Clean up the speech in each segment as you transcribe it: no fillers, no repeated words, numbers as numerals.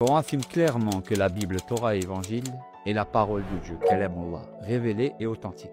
Le Coran affirme clairement que la Bible, Torah et Évangile est la parole de Dieu, Kalamullah, révélée et authentique.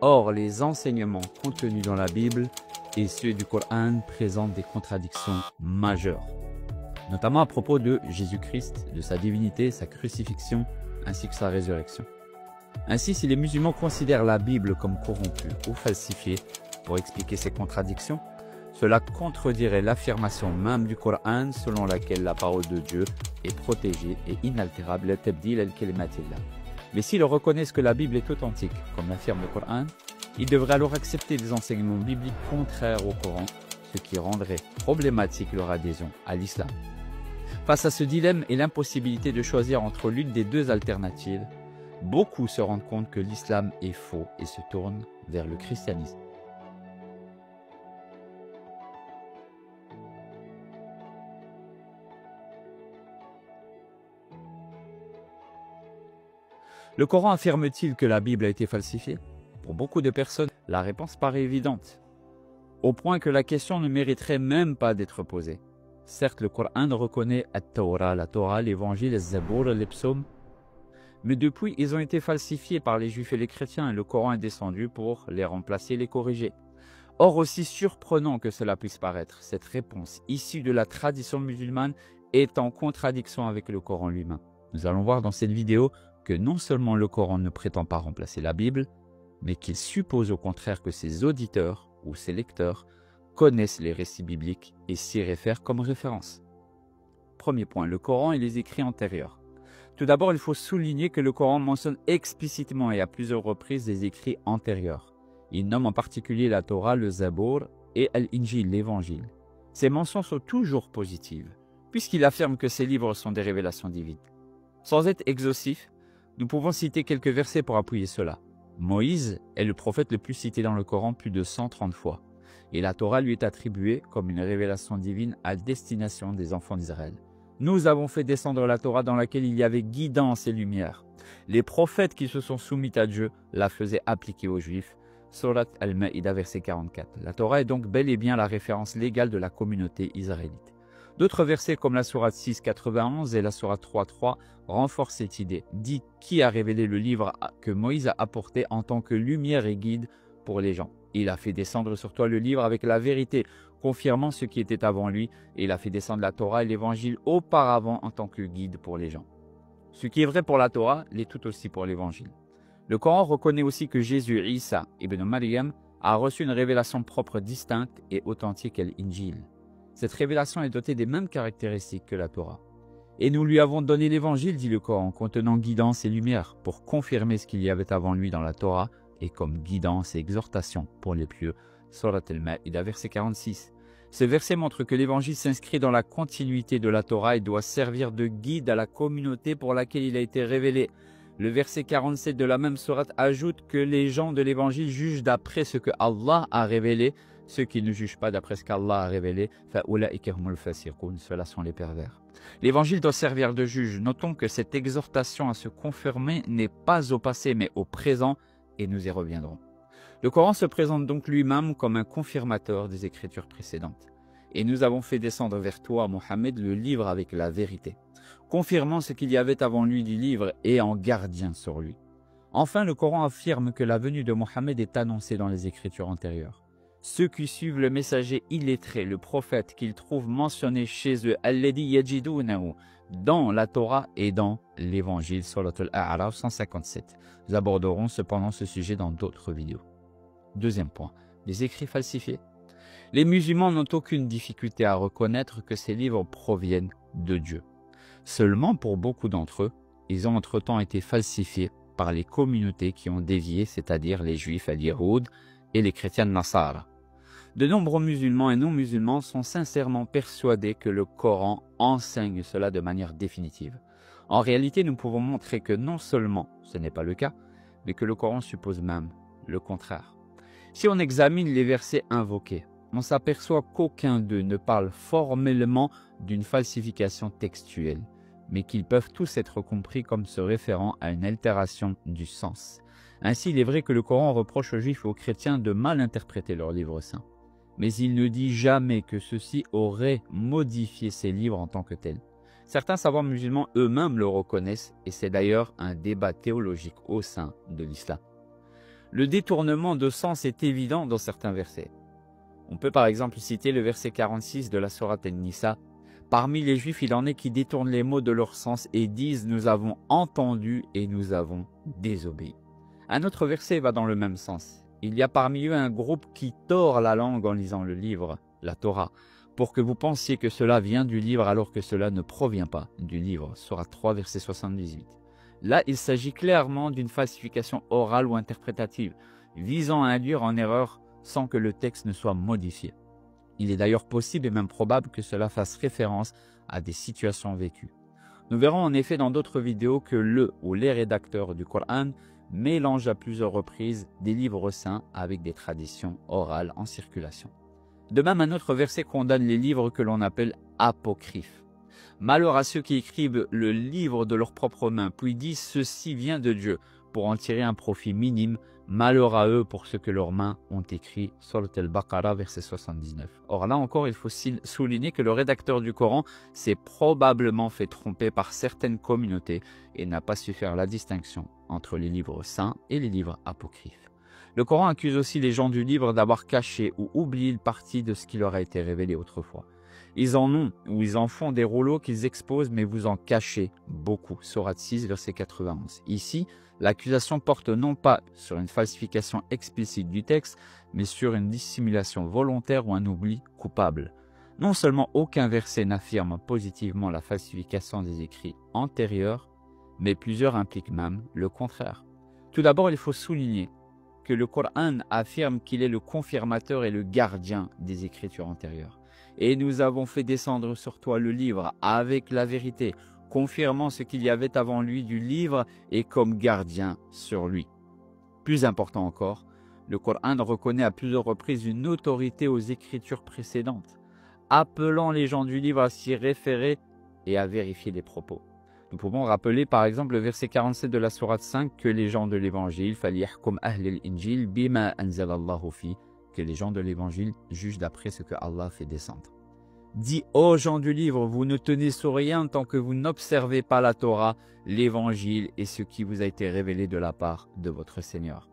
Or, les enseignements contenus dans la Bible et ceux du Coran présentent des contradictions majeures, notamment à propos de Jésus-Christ, de sa divinité, sa crucifixion, ainsi que sa résurrection. Ainsi, si les musulmans considèrent la Bible comme corrompue ou falsifiée pour expliquer ces contradictions, cela contredirait l'affirmation même du Coran selon laquelle la parole de Dieu est protégée et inaltérable, mais s'ils reconnaissent que la Bible est authentique, comme l'affirme le Coran, ils devraient alors accepter des enseignements bibliques contraires au Coran, ce qui rendrait problématique leur adhésion à l'islam. Face à ce dilemme et l'impossibilité de choisir entre l'une des deux alternatives, beaucoup se rendent compte que l'islam est faux et se tournent vers le christianisme. Le Coran affirme-t-il que la Bible a été falsifiée? Pour beaucoup de personnes, la réponse paraît évidente, au point que la question ne mériterait même pas d'être posée. Certes, le Coran reconnaît la Torah, l'Évangile, les Zabour, les psaumes, mais depuis, ils ont été falsifiés par les Juifs et les chrétiens et le Coran est descendu pour les remplacer et les corriger. Or, aussi surprenant que cela puisse paraître, cette réponse issue de la tradition musulmane est en contradiction avec le Coran lui-même. Nous allons voir dans cette vidéo que non seulement le Coran ne prétend pas remplacer la Bible, mais qu'il suppose au contraire que ses auditeurs ou ses lecteurs connaissent les récits bibliques et s'y réfèrent comme référence. Premier point, le Coran et les écrits antérieurs. Tout d'abord, il faut souligner que le Coran mentionne explicitement et à plusieurs reprises les écrits antérieurs. Il nomme en particulier la Torah, le Zabour et Al-Injil, l'Évangile. Ces mentions sont toujours positives, puisqu'il affirme que ces livres sont des révélations divines. Sans être exhaustif, nous pouvons citer quelques versets pour appuyer cela. Moïse est le prophète le plus cité dans le Coran plus de 130 fois, et la Torah lui est attribuée comme une révélation divine à destination des enfants d'Israël. Nous avons fait descendre la Torah dans laquelle il y avait guidance et lumière. Les prophètes qui se sont soumis à Dieu la faisaient appliquer aux Juifs. Surat Al-Ma'ida, verset 44. La Torah est donc bel et bien la référence légale de la communauté israélite. D'autres versets comme la Sourate 6.91 et la Sourate 3.3 renforcent cette idée. Dit qui a révélé le livre que Moïse a apporté en tant que lumière et guide pour les gens. Il a fait descendre sur toi le livre avec la vérité, confirmant ce qui était avant lui, et il a fait descendre la Torah et l'Évangile auparavant en tant que guide pour les gens. Ce qui est vrai pour la Torah l'est tout aussi pour l'Évangile. Le Coran reconnaît aussi que Jésus, Isa, ibn Maryam, a reçu une révélation propre distincte et authentique à l'Injil. Cette révélation est dotée des mêmes caractéristiques que la Torah. Et nous lui avons donné l'Évangile, dit le Coran, contenant guidance et lumière, pour confirmer ce qu'il y avait avant lui dans la Torah, et comme guidance et exhortation pour les pieux. Surat Al-Ma'ida, verset 46. Ce verset montre que l'Évangile s'inscrit dans la continuité de la Torah et doit servir de guide à la communauté pour laquelle il a été révélé. Le verset 47 de la même sourate ajoute que les gens de l'Évangile jugent d'après ce que Allah a révélé. Ceux qui ne jugent pas d'après ce qu'Allah a révélé, ceux-là sont les pervers. L'Évangile doit servir de juge. Notons que cette exhortation à se confirmer n'est pas au passé mais au présent et nous y reviendrons. Le Coran se présente donc lui-même comme un confirmateur des écritures précédentes. Et nous avons fait descendre vers toi, Mohammed, le livre avec la vérité, confirmant ce qu'il y avait avant lui du livre et en gardien sur lui. Enfin, le Coran affirme que la venue de Mohammed est annoncée dans les écritures antérieures. Ceux qui suivent le messager illettré, le prophète qu'ils trouvent mentionné chez eux, alladhi yajidunahu, dans la Torah et dans l'Évangile, Surat Al-A'raf 157. Nous aborderons cependant ce sujet dans d'autres vidéos. Deuxième point, les écrits falsifiés. Les musulmans n'ont aucune difficulté à reconnaître que ces livres proviennent de Dieu. Seulement pour beaucoup d'entre eux, ils ont entre-temps été falsifiés par les communautés qui ont dévié, c'est-à-dire les Juifs al-Yahoud et les chrétiens de Nassara. De nombreux musulmans et non-musulmans sont sincèrement persuadés que le Coran enseigne cela de manière définitive. En réalité, nous pouvons montrer que non seulement ce n'est pas le cas, mais que le Coran suppose même le contraire. Si on examine les versets invoqués, on s'aperçoit qu'aucun d'eux ne parle formellement d'une falsification textuelle, mais qu'ils peuvent tous être compris comme se référant à une altération du sens. Ainsi, il est vrai que le Coran reproche aux Juifs et aux chrétiens de mal interpréter leurs livres saints. Mais il ne dit jamais que ceux-ci auraient modifié ces livres en tant que tels. Certains savants musulmans eux-mêmes le reconnaissent et c'est d'ailleurs un débat théologique au sein de l'islam. Le détournement de sens est évident dans certains versets. On peut par exemple citer le verset 46 de la sourate An-Nisa. Parmi les juifs, il en est qui détournent les mots de leur sens et disent « Nous avons entendu et nous avons désobéi ». Un autre verset va dans le même sens. Il y a parmi eux un groupe qui tord la langue en lisant le livre, la Torah, pour que vous pensiez que cela vient du livre alors que cela ne provient pas du livre. Sourate 3, verset 78. Là, il s'agit clairement d'une falsification orale ou interprétative, visant à induire en erreur sans que le texte ne soit modifié. Il est d'ailleurs possible et même probable que cela fasse référence à des situations vécues. Nous verrons en effet dans d'autres vidéos que le ou les rédacteurs du Coran mélangent à plusieurs reprises des livres saints avec des traditions orales en circulation. De même, un autre verset condamne les livres que l'on appelle apocryphes. Malheur à ceux qui écrivent le livre de leurs propres mains, puis disent « ceci vient de Dieu » pour en tirer un profit minime. Malheur à eux pour ce que leurs mains ont écrit. Sourate Al-Baqarah, verset 79. Or là encore, il faut souligner que le rédacteur du Coran s'est probablement fait tromper par certaines communautés et n'a pas su faire la distinction entre les livres saints et les livres apocryphes. Le Coran accuse aussi les gens du livre d'avoir caché ou oublié une partie de ce qui leur a été révélé autrefois. Ils en ont ou ils en font des rouleaux qu'ils exposent, mais vous en cachez beaucoup. Sourate 6, verset 91. Ici, l'accusation porte non pas sur une falsification explicite du texte, mais sur une dissimulation volontaire ou un oubli coupable. Non seulement aucun verset n'affirme positivement la falsification des écrits antérieurs, mais plusieurs impliquent même le contraire. Tout d'abord, il faut souligner que le Coran affirme qu'il est le confirmateur et le gardien des écritures antérieures. Et nous avons fait descendre sur toi le livre avec la vérité, confirmant ce qu'il y avait avant lui du livre et comme gardien sur lui. Plus important encore, le Coran reconnaît à plusieurs reprises une autorité aux écritures précédentes, appelant les gens du livre à s'y référer et à vérifier les propos. Nous pouvons rappeler par exemple le verset 47 de la sourate 5 que les gens de l'évangile, فَلْيَحْكُمْ أَهْلِ الْإِنْجِيلِ بِمَا أَنزَلَ اللَّهُ فِيهِ, que les gens de l'évangile jugent d'après ce que Allah fait descendre. Dis ô gens du livre, vous ne tenez sur rien tant que vous n'observez pas la Torah, l'évangile et ce qui vous a été révélé de la part de votre Seigneur.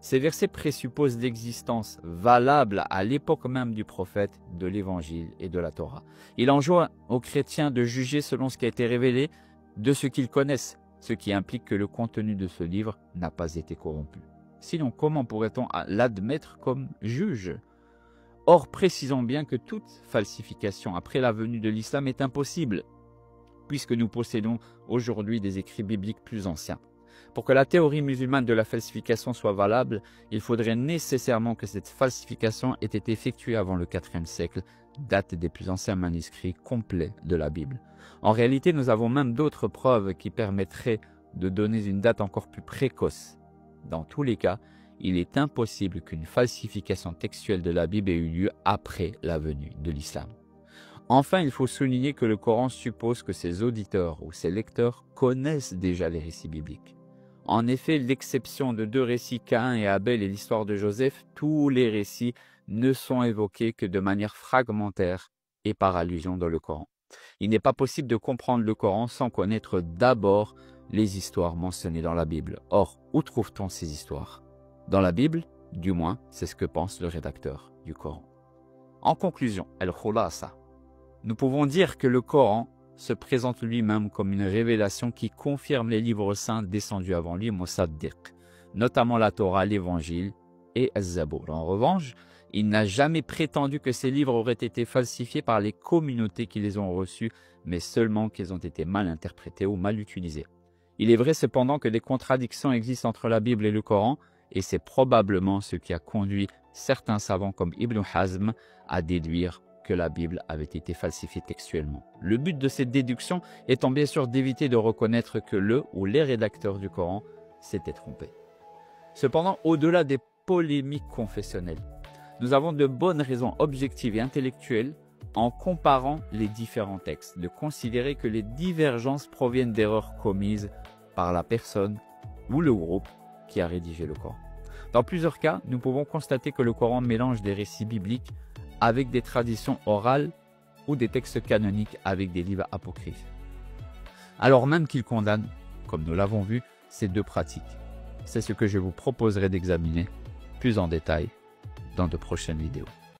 Ces versets présupposent l'existence valable à l'époque même du prophète, de l'évangile et de la Torah. Il enjoint aux chrétiens de juger selon ce qui a été révélé, de ce qu'ils connaissent, ce qui implique que le contenu de ce livre n'a pas été corrompu. Sinon, comment pourrait-on l'admettre comme juge ? Or, précisons bien que toute falsification après la venue de l'islam est impossible, puisque nous possédons aujourd'hui des écrits bibliques plus anciens. Pour que la théorie musulmane de la falsification soit valable, il faudrait nécessairement que cette falsification ait été effectuée avant le IVe siècle, date des plus anciens manuscrits complets de la Bible. En réalité, nous avons même d'autres preuves qui permettraient de donner une date encore plus précoce. Dans tous les cas, il est impossible qu'une falsification textuelle de la Bible ait eu lieu après la venue de l'islam. Enfin, il faut souligner que le Coran suppose que ses auditeurs ou ses lecteurs connaissent déjà les récits bibliques. En effet, l'exception de 2 récits, Caïn et Abel et l'histoire de Joseph, tous les récits ne sont évoqués que de manière fragmentaire et par allusion dans le Coran. Il n'est pas possible de comprendre le Coran sans connaître d'abord les histoires mentionnées dans la Bible. Or, où trouve-t-on ces histoires ? Dans la Bible, du moins, c'est ce que pense le rédacteur du Coran. En conclusion, al-Khulasa, nous pouvons dire que le Coran se présente lui-même comme une révélation qui confirme les livres saints descendus avant lui, Musaddiq, notamment la Torah, l'Évangile et Az-Zabour. En revanche, il n'a jamais prétendu que ces livres auraient été falsifiés par les communautés qui les ont reçus, mais seulement qu'ils ont été mal interprétés ou mal utilisés. Il est vrai cependant que des contradictions existent entre la Bible et le Coran, et c'est probablement ce qui a conduit certains savants comme Ibn Hazm à déduire que la Bible avait été falsifiée textuellement. Le but de cette déduction étant bien sûr d'éviter de reconnaître que le ou les rédacteurs du Coran s'étaient trompés. Cependant, au-delà des polémiques confessionnelles, nous avons de bonnes raisons objectives et intellectuelles, en comparant les différents textes, de considérer que les divergences proviennent d'erreurs commises par la personne ou le groupe qui a rédigé le Coran. Dans plusieurs cas, nous pouvons constater que le Coran mélange des récits bibliques avec des traditions orales ou des textes canoniques avec des livres apocryphes. alors même qu'il condamne, comme nous l'avons vu, ces deux pratiques. C'est ce que je vous proposerai d'examiner plus en détail dans de prochaines vidéos.